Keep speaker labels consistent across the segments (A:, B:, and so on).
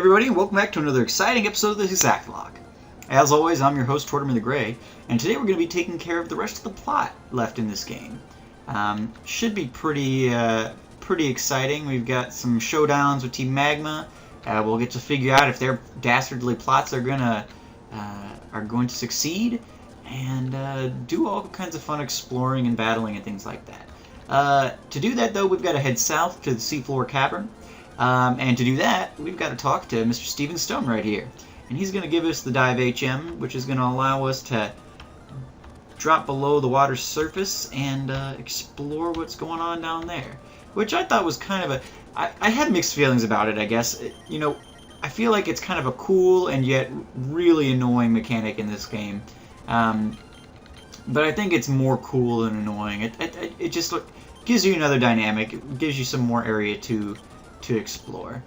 A: everybody, and welcome back to another exciting episode of the Hexath'locke. As always, I'm your host, Tortimer the Gray, and today we're going to be taking care of the rest of the plot left in this game. Should be pretty exciting. We've got some showdowns with Team Magma. We'll get to figure out if their dastardly plots are going to succeed, and do all kinds of fun exploring and battling and things like that. To do that, though, we've got to head south to the seafloor cavern. And to do that, we've got to talk to Mr. Steven Stone right here. And he's going to give us the dive HM, which is going to allow us to drop below the water's surface and explore what's going on down there. Which I thought was kind of a... I had mixed feelings about it, I guess. I feel like it's kind of a cool and yet really annoying mechanic in this game. But I think it's more cool than annoying. It just gives you another dynamic. It gives you some more area to explore.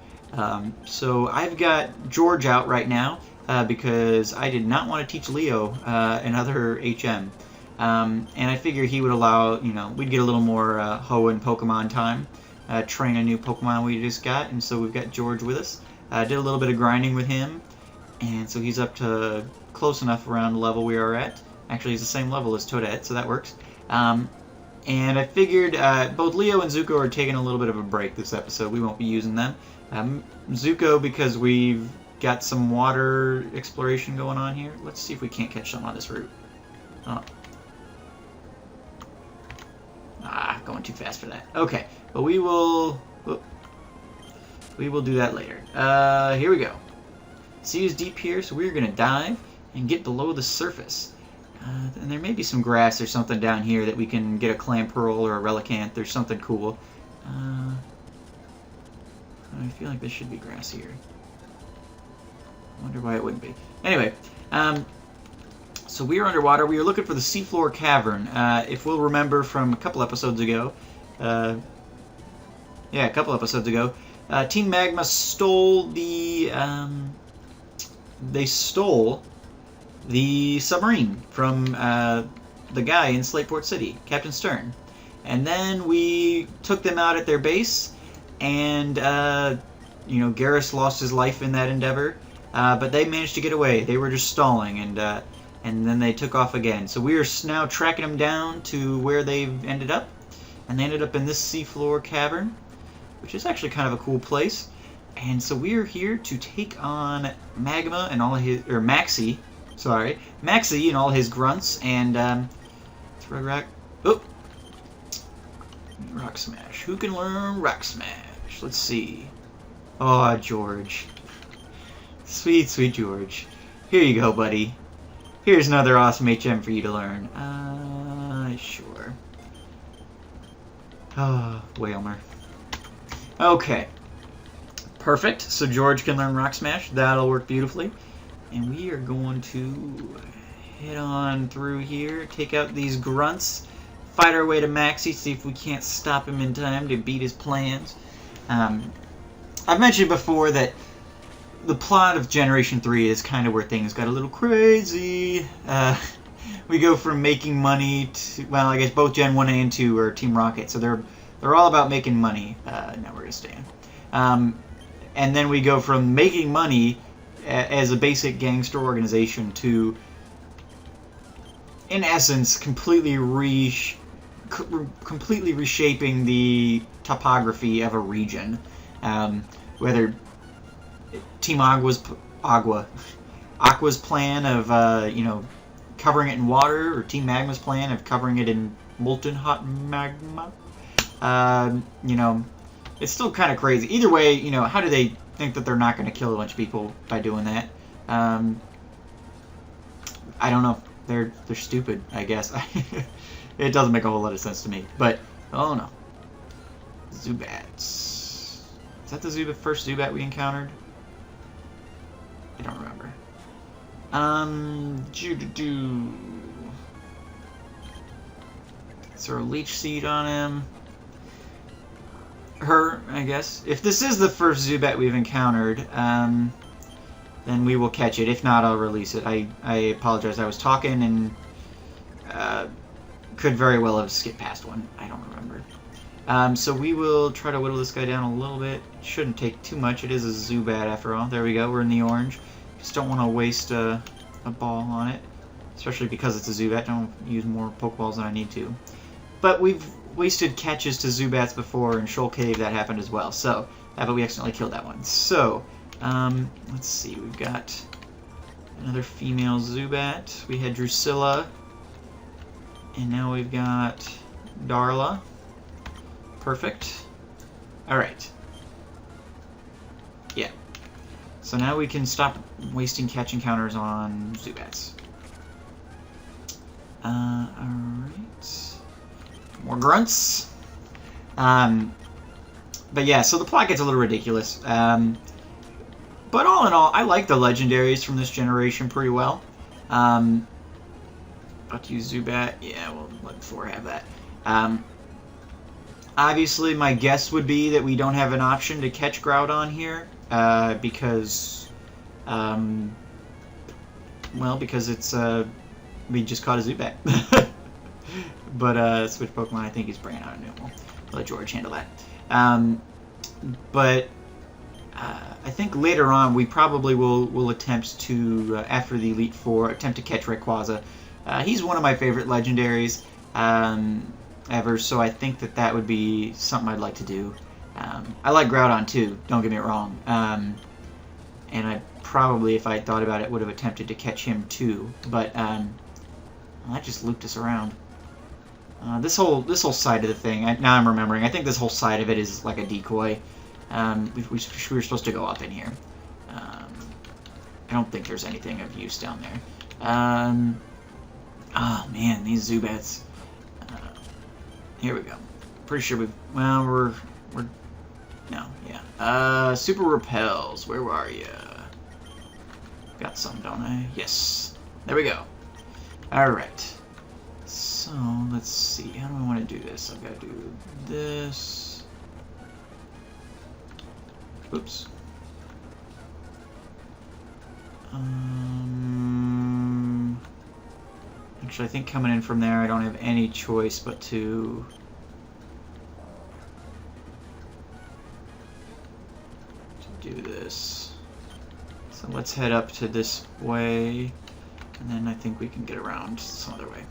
A: So I've got George out right now because I did not want to teach Leo another HM. And I figure he would allow, we'd get a little more Ho and Pokemon time, train a new Pokemon we just got, and so we've got George with us. Did a little bit of grinding with him, and so he's up to close enough around the level we are at. Actually, he's the same level as Toadette, so that works. And I figured both Leo and Zuko are taking a little bit of a break this episode. We won't be using them. Zuko, because we've got some water exploration going on here. Let's see if we can't catch some on this route. Oh. Going too fast for that. Okay, but we will do that later. Here we go. Sea is deep here, so we're going to dive and get below the surface. And there may be some grass or something down here that we can get a clam pearl or a relicanth or something cool. I feel like there should be grass here. I wonder why it wouldn't be. Anyway, so we are underwater. We are looking for the seafloor cavern. If we'll remember from a couple episodes ago, Team Magma stole the submarine from the guy in Slateport City, Captain Stern. And then we took them out at their base, and, Garrus lost his life in that endeavor, but they managed to get away. They were just stalling, and then they took off again. So we are now tracking them down to where they've ended up, and they ended up in this seafloor cavern, which is actually kind of a cool place. And so we are here to take on Magma and all his, or Maxie and all his grunts, and Rock Smash. Who can learn Rock Smash? Let's see. Oh, George. Sweet, sweet George. Here you go, buddy. Here's another awesome HM for you to learn. Sure. Oh, Whalmer. Okay. Perfect. So George can learn Rock Smash. That'll work beautifully. And we are going to head on through here, take out these grunts, fight our way to Maxie, see if we can't stop him in time to beat his plans. I've mentioned before that the plot of Generation 3 is kind of where things got a little crazy. We go from making money to, well, I guess both Gen 1A and 2 are Team Rocket, so they're all about making money. Now we're going to stand. And then we go from making money as a basic gangster organization to, in essence, completely reshaping the topography of a region. Whether Team Aqua's plan of covering it in water, or Team Magma's plan of covering it in molten hot magma, it's still kind of crazy. Either way, how do they think that they're not going to kill a bunch of people by doing that? I don't know. They're stupid, I guess. It doesn't make a whole lot of sense to me. But, oh no. Zubats. Is that the first Zubat we encountered? I don't remember. Is there a leech seed on him? Her, I guess. If this is the first Zubat we've encountered, then we will catch it. If not, I'll release it. I apologize. I was talking and could very well have skipped past one. I don't remember. So we will try to whittle this guy down a little bit. It shouldn't take too much. It is a Zubat after all. There we go. We're in the orange. Just don't want to waste a ball on it, especially because it's a Zubat. Don't use more Pokeballs than I need to. But we've wasted catches to Zubats before. In Shoal Cave, that happened as well. So, but we accidentally killed that one. So, let's see. We've got another female Zubat. We had Drusilla. And now we've got Darla. Perfect. Alright. Yeah. So now we can stop wasting catch encounters on Zubats. Alright. More grunts. But yeah, so the plot gets a little ridiculous. But all in all, I like the legendaries from this generation pretty well. About to use Zubat. Yeah, we'll let 4 have that. Obviously, my guess would be that we don't have an option to catch Groudon here, because, well, because it's, we just caught a Zubat. But, Switch Pokemon, I think he's bringing out a new one. I'll let George handle that. But, I think later on we probably will attempt to, after the Elite Four, attempt to catch Rayquaza. He's one of my favorite legendaries. Ever, so I think that would be something I'd like to do. I like Groudon too, don't get me wrong. And I probably, if I thought about it, would have attempted to catch him too. But well, that just looped us around. This whole side of the thing, now I'm remembering, I think this whole side of it is like a decoy. We were supposed to go up in here. I don't think there's anything of use down there. Oh man, these Zubats. Here we go. Pretty sure we've... Well, we're... No, yeah. Super Repels. Where are you? Got some, don't I? Yes. There we go. Alright. So, let's see. How do I want to do this? I've got to do this. Oops. Actually, I think coming in from there, I don't have any choice but to do this. So let's head up to this way, and then I think we can get around some other way.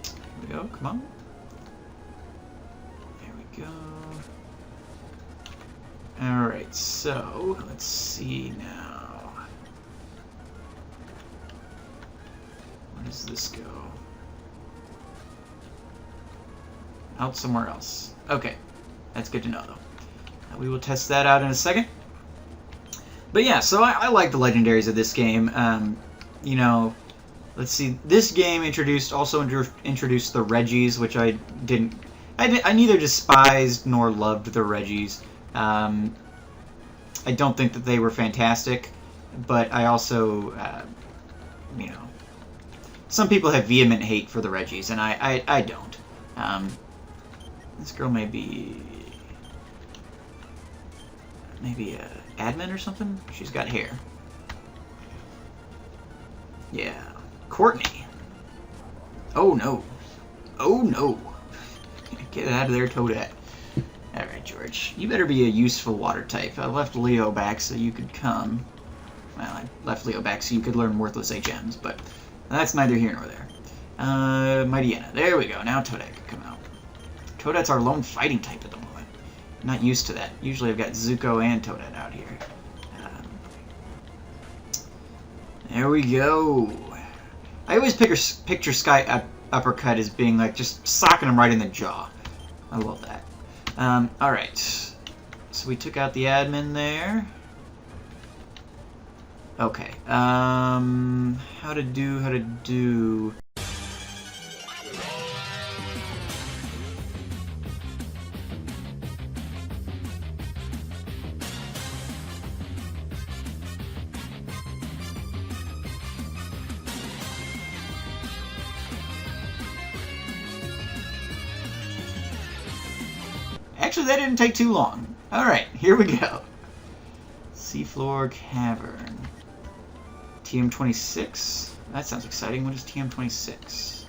A: Here we go, come on. There we go. Alright, so let's see now. Where does this go? Out somewhere else. Okay, that's good to know though. We will test that out in a second. But yeah, so I like the legendaries of this game. You know, let's see. This game also introduced the Reggies, which I neither despised nor loved the Reggies. I don't think that they were fantastic, but I also, you know, some people have vehement hate for the Reggies, and I don't. This girl may be maybe a admin or something. She's got hair. Yeah, Courtney. Oh no. Oh no. Get out of there, Toadette. Alright, George. You better be a useful water type. I left Leo back so you could come. Well, I left Leo back so you could learn worthless HMs, but that's neither here nor there. Mightyena. There we go. Now Toadette can come out. Toadette's our lone fighting type at the moment. I'm not used to that. Usually I've got Zuko and Toadette out here. There we go. I always picture Sky Uppercut as being like just socking him right in the jaw. I love that. Alright. So we took out the admin there. Okay. How to do. Actually, that didn't take too long. Alright, here we go. Seafloor Cavern. TM26? That sounds exciting. What is TM26?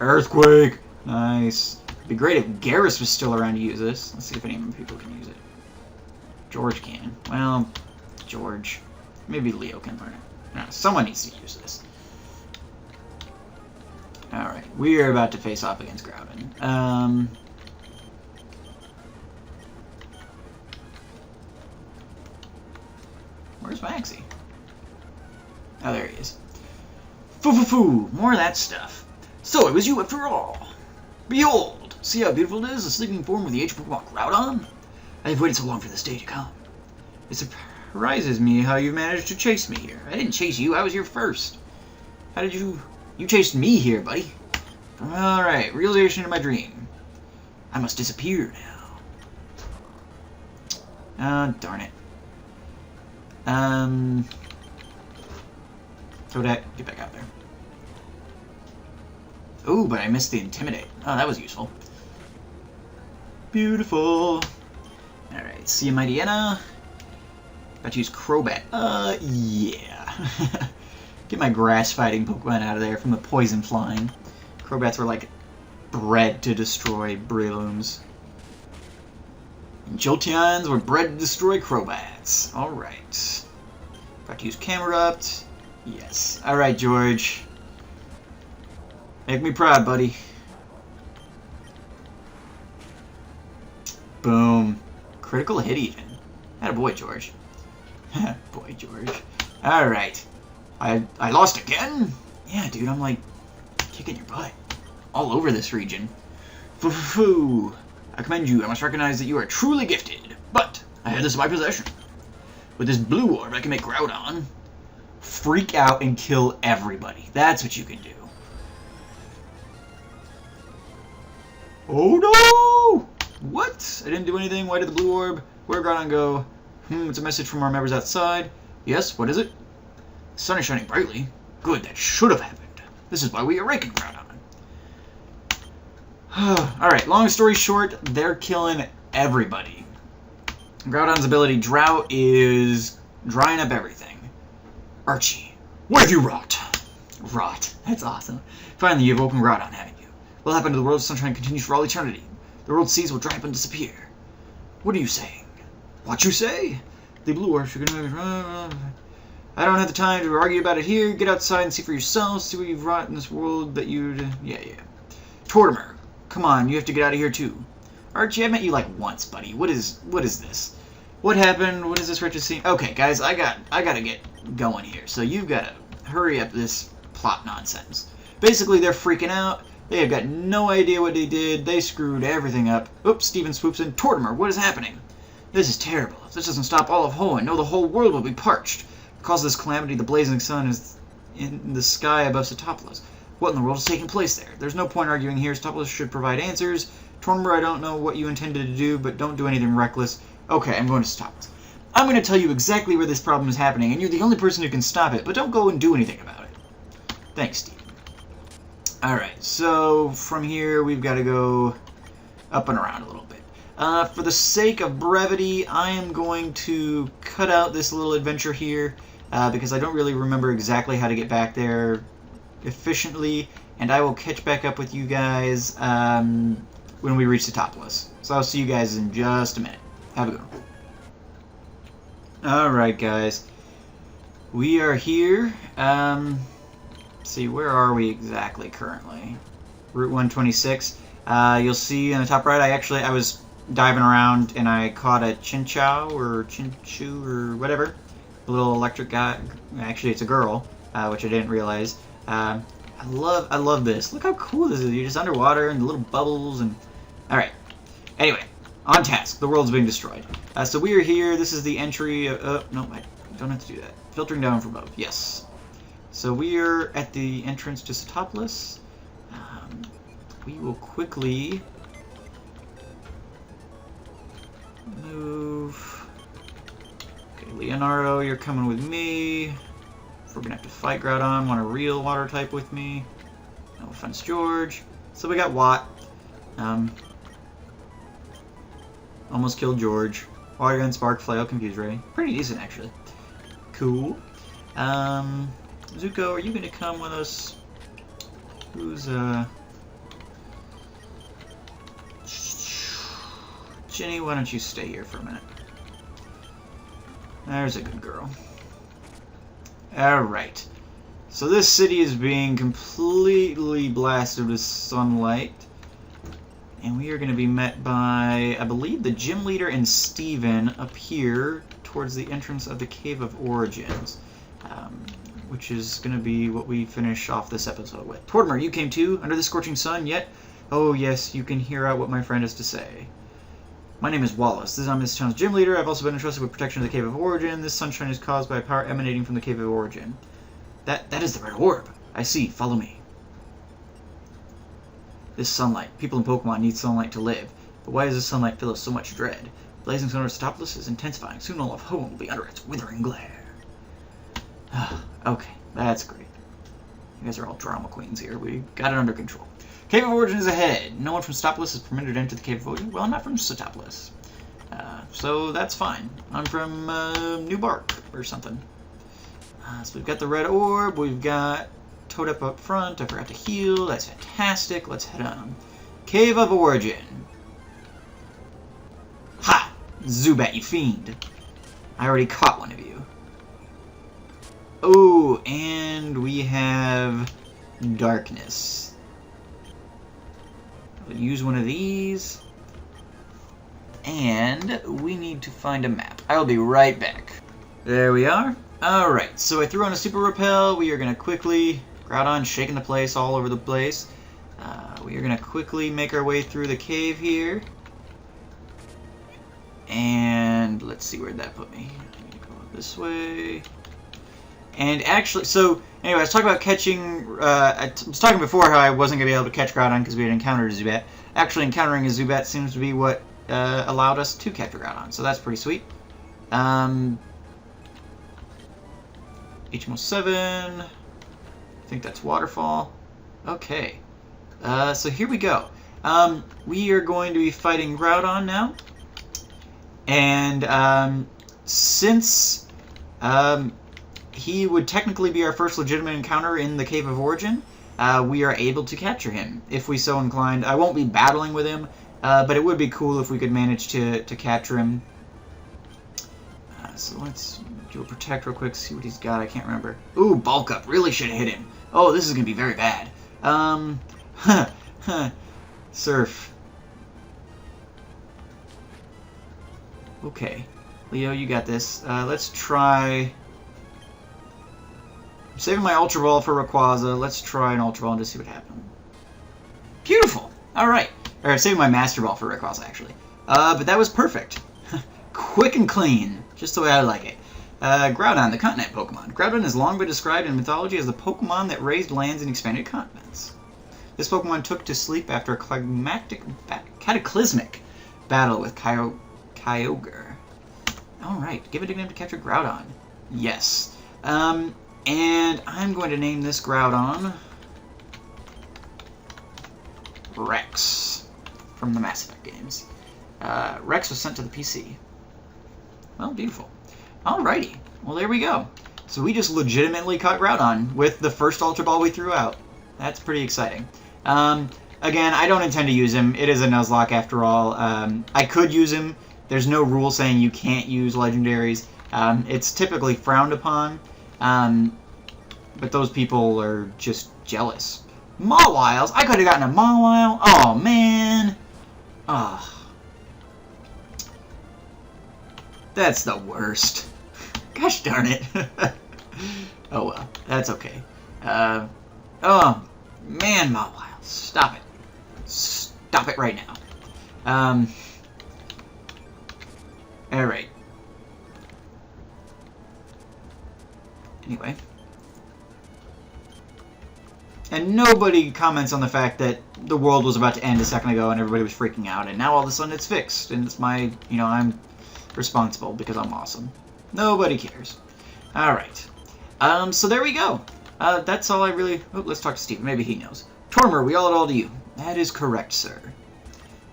A: Earthquake! Nice. It'd be great if Garrus was still around to use this. Let's see if any people can use it. George can. Well, George. Maybe Leo can learn it. No, someone needs to use this. Alright, we are about to face off against Groudon. Where's Maxie? Oh, there he is. Foo-foo-foo! More of that stuff. So, it was you after all. Behold! See how beautiful it is, the sleeping form of the ancient Pokemon Groudon? I have waited so long for this day to come. It surprises me how you managed to chase me here. I didn't chase you, I was here first. How did you... You chased me here, buddy. Alright, realization of my dream. I must disappear now. Darn it. Toadette, get back out there. Ooh, but I missed the Intimidate. Oh, that was useful. Beautiful. Alright, see you, mighty Anna. About to use Crobat. Yeah. Get my grass fighting Pokemon out of there from the poison flying. Crobats were like bred to destroy Breloons. And Jolteons were bred to destroy Crobats. Alright. About to use Camerupt. Yes. Alright, George. Make me proud, buddy. Boom. Critical hit even. Attaboy, George. Boy, George. Alright. I lost again? Yeah, dude, I'm like kicking your butt. All over this region. Foo-foo-foo. I commend you. I must recognize that you are truly gifted. But I have this in my possession. With this blue orb, I can make Groudon freak out and kill everybody. That's what you can do. Oh no! What? I didn't do anything. Why did the blue orb? Where'd Groudon go? It's a message from our members outside. Yes, what is it? The sun is shining brightly. Good, that should have happened. This is why we awakened Groudon. Alright, long story short, they're killing everybody. Groudon's ability Drought is drying up everything. Archie, what have you wrought? Wrought. That's awesome. Finally, you've woken Groudon, haven't you? What happened to the world of sunshine continues for all eternity. The world seas will dry up and disappear. What are you saying? What you say? The blue orb should... I don't have the time to argue about it here. Get outside and see for yourself. See what you've wrought in this world that you'd... Yeah. Tortimer, come on, you have to get out of here too. Archie, I met you like once, buddy. What is this? What happened? What is this wretched scene? Okay, guys, I gotta get going here. So you've gotta hurry up this plot nonsense. Basically, they're freaking out. They have got no idea what they did. They screwed everything up. Oops, Steven swoops in. Tortimer, what is happening? This is terrible. If this doesn't stop all of Hoenn, no, the whole world will be parched. Because of this calamity, the blazing sun is in the sky above Hexath'locke. What in the world is taking place there? There's no point arguing here. Hexath'locke should provide answers. Tortimer, I don't know what you intended to do, but don't do anything reckless. Okay, I'm going to stop this. I'm going to tell you exactly where this problem is happening, and you're the only person who can stop it, but don't go and do anything about it. Thanks, Steve. Alright, so from here we've got to go up and around a little bit. For the sake of brevity, I am going to cut out this little adventure here, because I don't really remember exactly how to get back there efficiently, and I will catch back up with you guys when we reach the Hexath'locke. So I'll see you guys in just a minute. Have a good one. Alright, guys. We are here. See, where are we exactly currently? Route 126. You'll see in the top right, I was diving around and I caught a Chinchou or Chinchu or whatever. A little electric guy. Actually, it's a girl, which I didn't realize. I love this. Look how cool this is. You're just underwater and the little bubbles and... Alright. Anyway, on task. The world's being destroyed. So we are here. This is the entry of... no, I don't have to do that. Filtering down from above. Yes. So we are at the entrance to Hexath'locke. We will quickly move. Okay, Leonardo, you're coming with me. If we're gonna have to fight Groudon, want a real water type with me. No offense, George. So we got Watt. Almost killed George. Water Gun, Spark, Flail, Confuse Ray. Pretty decent, actually. Cool. Zuko, are you gonna come with us? Who's Jenny, why don't you stay here for a minute? There's a good girl. Alright. So this city is being completely blasted with sunlight. And we are going to be met by, I believe, the gym leader and Steven up here towards the entrance of the Cave of Origins. Which is going to be what we finish off this episode with. Tortimer, you came too? Under the scorching sun yet? Oh yes, you can hear out what my friend has to say. My name is Wallace. I'm this town's gym leader. I've also been entrusted with protection of the Cave of Origin. This sunshine is caused by power emanating from the Cave of Origin. That is the red orb. I see. Follow me. This sunlight. People in Pokemon need sunlight to live. But why does this sunlight fill us so much dread? Blazing sun of Hexath'locke is intensifying. Soon all of home will be under its withering glare. Okay, that's great. You guys are all drama queens here. We got it under control. Cave of Origin is ahead. No one from Hexath'locke is permitted to enter the Cave of Origin. Well, I'm not from Hexath'locke. So that's fine. I'm from New Bark or something. So we've got the red orb. We've got Toadep up front. I forgot to heal. That's fantastic. Let's head on. Cave of Origin. Ha! Zubat, you fiend. I already caught one of you. Oh, and we have darkness. I'll use one of these. And we need to find a map. I'll be right back. There we are. Alright, so I threw on a super repel. We are going to quickly, Groudon shaking the place all over the place. We are going to quickly make our way through the cave here. And let's see where that put me. I need to go this way. And actually, so anyway, I was talking about catching, I was talking before how I wasn't going to be able to catch Groudon because we had encountered a Zubat. Actually, encountering a Zubat seems to be what allowed us to catch a Groudon, so that's pretty sweet. HM07, I think that's Waterfall. Okay, so here we go. We are going to be fighting Groudon now. And since he would technically be our first legitimate encounter in the Cave of Origin, we are able to capture him, if we so inclined. I won't be battling with him, but it would be cool if we could manage to capture him. So let's do a protect real quick, see what he's got. I can't remember. Ooh, bulk up. Really should have hit him. Oh, this is going to be very bad. Surf. Okay. Leo, you got this. Let's try... I'm saving my Ultra Ball for Rayquaza. Let's try an Ultra Ball and just see what happens. Beautiful! Alright. Or saving my Master Ball for Rayquaza, actually. But that was perfect. Quick and clean. Just the way I like it. Groudon, the continent Pokemon. Groudon has long been described in mythology as the Pokemon that raised lands and expanded continents. This Pokemon took to sleep after a cataclysmic battle with Kyogre. Alright, give a nickname to capture Groudon. Yes. And I'm going to name this Groudon Rex from the Mass Effect games. Rex was sent to the PC. Well, beautiful. Alrighty. Well, there we go. So we just legitimately caught Groudon with the first Ultra Ball we threw out. That's pretty exciting. Again, I don't intend to use him. It is a Nuzlocke after all. I could use him. There's no rule saying you can't use legendaries. It's typically frowned upon. But those people are just jealous. Mawiles? I could have gotten a Mawile. Oh, man. Oh. That's the worst. Gosh darn it. Oh, well. That's okay. Oh, man, Mawile. Stop it. Stop it right now. Alright. Anyway. And nobody comments on the fact that the world was about to end a second ago and everybody was freaking out, and now all of a sudden it's fixed, and it's my, I'm responsible because I'm awesome. Nobody cares. Alright. So there we go. That's all I really... Oh, let's talk to Steve. Maybe he knows. Tortimer, we owe it all to you. That is correct, sir.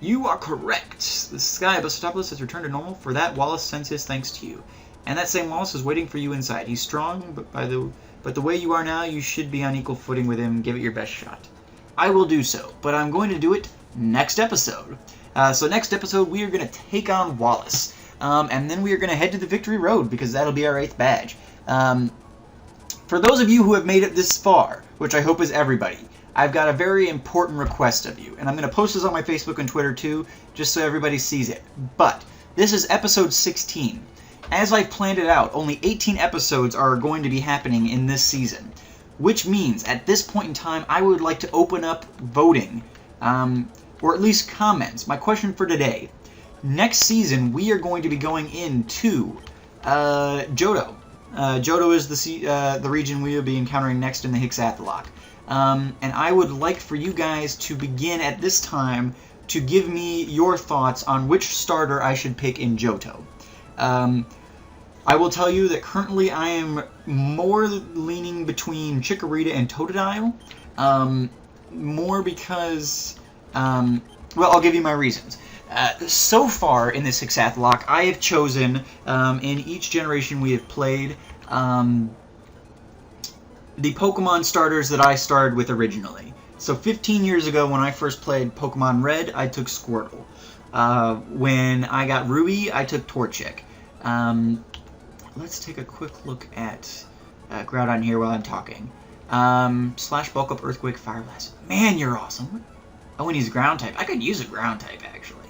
A: You are correct. The sky above Hexath'locke has returned to normal. For that, Wallace sends his thanks to you. And that same Wallace is waiting for you inside. He's strong, but the way you are now, you should be on equal footing with him. Give it your best shot. I will do so, but I'm going to do it next episode. So next episode, we are going to take on Wallace. And then we are going to head to the Victory Road, because that'll be our 8th badge. For those of you who have made it this far, which I hope is everybody, I've got a very important request of you. And I'm going to post this on my Facebook and Twitter too, just so everybody sees it. But this is episode 16. As I've planned it out, only 18 episodes are going to be happening in this season. Which means, at this point in time, I would like to open up voting. Or at least comments. My question for today. Next season, we are going to be going into Johto. Johto is the region we will be encountering next in the Hexath'locke. And I would like for you guys to begin at this time to give me your thoughts on which starter I should pick in Johto. I will tell you that currently I am more leaning between Chikorita and Totodile. More because... well, I'll give you my reasons. So far in this Hexath'locke, I have chosen, in each generation we have played, the Pokemon starters that I started with originally. So 15 years ago when I first played Pokemon Red, I took Squirtle. When I got Ruby, I took Torchic. Let's take a quick look at Groudon here while I'm talking. Slash, Bulk Up, Earthquake, Fire Blast. Man, you're awesome. Oh, and he's ground type. I could use a ground type, actually.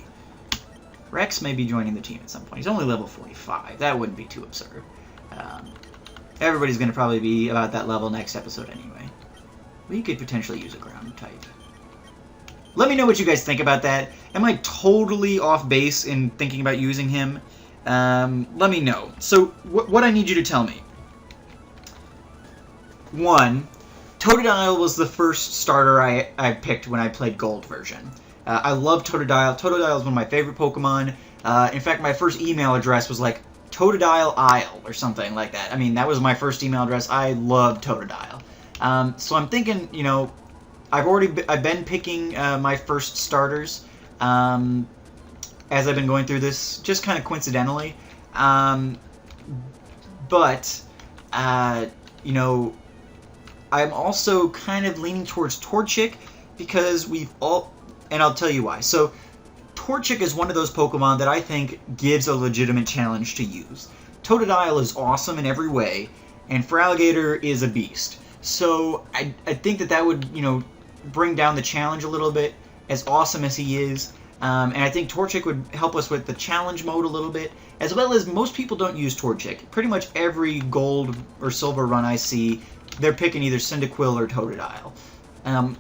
A: Rex may be joining the team at some point. He's only level 45. That wouldn't be too absurd. Everybody's going to probably be about that level next episode anyway. We could potentially use a ground type. Let me know what you guys think about that. Am I totally off base in thinking about using him? Let me know. So, what I need you to tell me. 1. Totodile was the first starter I picked when I played Gold version. I love Totodile. Totodile is one of my favorite Pokemon. In fact, my first email address was like Totodile Isle or something like that. I mean, that was my first email address. I love Totodile. So I'm thinking, you know, I've been picking my first starters as I've been going through this, just kind of coincidentally. But you know, I'm also kind of leaning towards Torchic because and I'll tell you why. So, Torchic is one of those Pokemon that I think gives a legitimate challenge to use. Totodile is awesome in every way, and Feraligatr is a beast. So, I think that would, you know, bring down the challenge a little bit, as awesome as he is. And I think Torchic would help us with the challenge mode a little bit, as well as most people don't use Torchic. Pretty much every Gold or Silver run I see, they're picking either Cyndaquil or Totodile,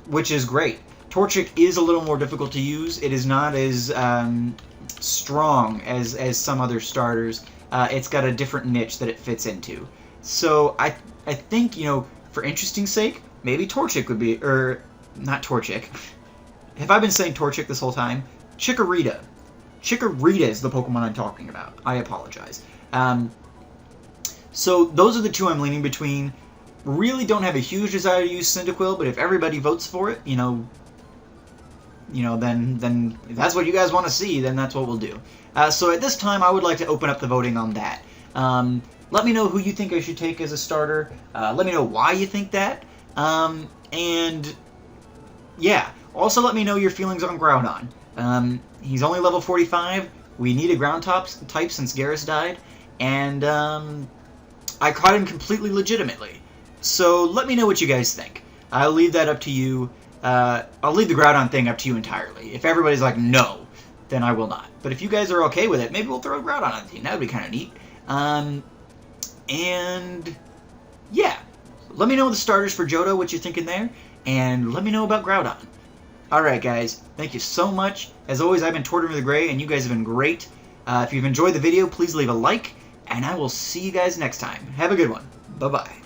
A: which is great. Torchic is a little more difficult to use. It is not as strong as some other starters. It's got a different niche that it fits into. So I think, you know, for interesting sake, maybe Torchic would be, or not Torchic. Have I been saying Torchic this whole time? Chikorita. Chikorita is the Pokemon I'm talking about. I apologize. So those are the two I'm leaning between. Really don't have a huge desire to use Cyndaquil, but if everybody votes for it, you know, then if that's what you guys want to see, then that's what we'll do. So at this time, I would like to open up the voting on that. Let me know who you think I should take as a starter. Let me know why you think that. And yeah, also let me know your feelings on Groudon. He's only level 45. We need a ground type since Garrus died, and I caught him completely legitimately. So let me know what you guys think. I'll leave that up to you. I'll leave the Groudon thing up to you entirely. If everybody's like, no, then I will not. But if you guys are okay with it, maybe we'll throw Groudon on the team. That would be kind of neat. And yeah, let me know the starters for Johto, what you're thinking there, and let me know about Groudon. Alright guys, thank you so much. As always, I've been Tortimer the Gray, and you guys have been great. If you've enjoyed the video, please leave a like, and I will see you guys next time. Have a good one. Bye-bye.